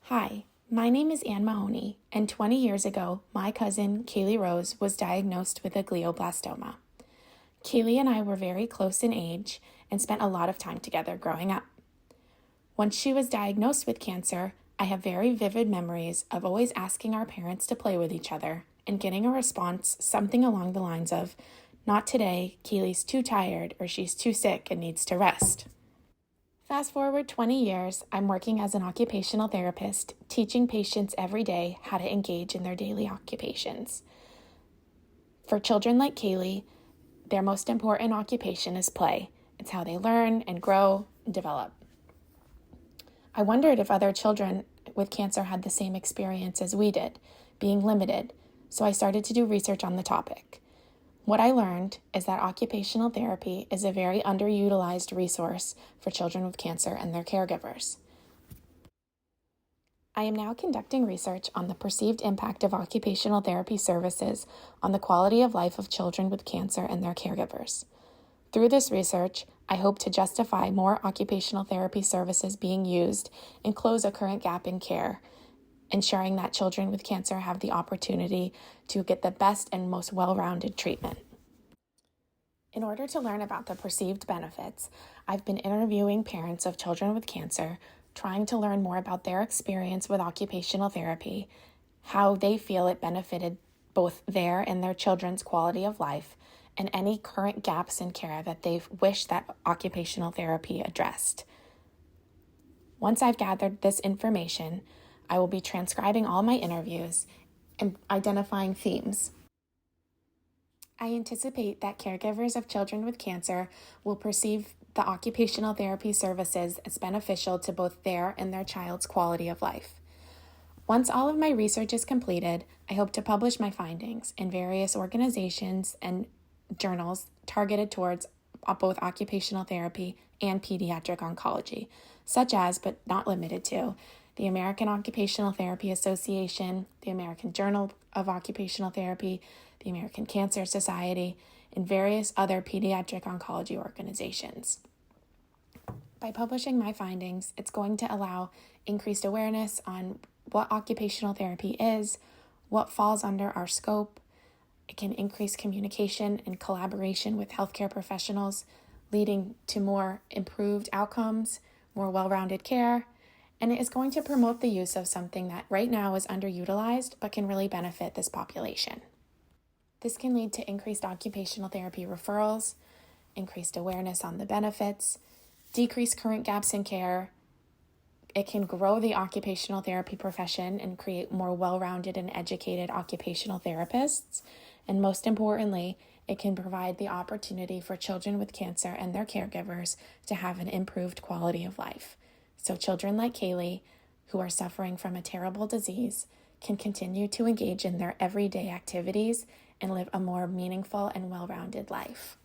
Hi, my name is Anne Mahoney, and 20 years ago, my cousin, Kaylee Rose, was diagnosed with a glioblastoma. Kaylee and I were very close in age and spent a lot of time together growing up. Once she was diagnosed with cancer, I have very vivid memories of always asking our parents to play with each other and getting a response something along the lines of, "Not today, Kaylee's too tired or she's too sick and needs to rest." Fast forward 20 years, I'm working as an occupational therapist, teaching patients every day how to engage in their daily occupations. For children like Kaylee, their most important occupation is play. It's how they learn and grow and develop. I wondered if other children with cancer had the same experience as we did, being limited, so I started to do research on the topic. What I learned is that occupational therapy is a very underutilized resource for children with cancer and their caregivers. I am now conducting research on the perceived impact of occupational therapy services on the quality of life of children with cancer and their caregivers. Through this research, I hope to justify more occupational therapy services being used and close a current gap in care, ensuring that children with cancer have the opportunity to get the best and most well-rounded treatment. In order to learn about the perceived benefits, I've been interviewing parents of children with cancer, trying to learn more about their experience with occupational therapy, how they feel it benefited both their and their children's quality of life, and any current gaps in care that they wish that occupational therapy addressed. Once I've gathered this information, I will be transcribing all my interviews and identifying themes. I anticipate that caregivers of children with cancer will perceive the occupational therapy services as beneficial to both their and their child's quality of life. Once all of my research is completed, I hope to publish my findings in various organizations and journals targeted towards both occupational therapy and pediatric oncology, such as, but not limited to, the American Occupational Therapy Association, the American Journal of Occupational Therapy, the American Cancer Society, and various other pediatric oncology organizations. By publishing my findings, it's going to allow increased awareness on what occupational therapy is, what falls under our scope. It can increase communication and collaboration with healthcare professionals, leading to more improved outcomes, more well-rounded care, and it is going to promote the use of something that right now is underutilized but can really benefit this population. This can lead to increased occupational therapy referrals, increased awareness on the benefits, decreased current gaps in care. It can grow the occupational therapy profession and create more well-rounded and educated occupational therapists. And most importantly, it can provide the opportunity for children with cancer and their caregivers to have an improved quality of life. So children like Kaylee, who are suffering from a terrible disease, can continue to engage in their everyday activities and live a more meaningful and well-rounded life.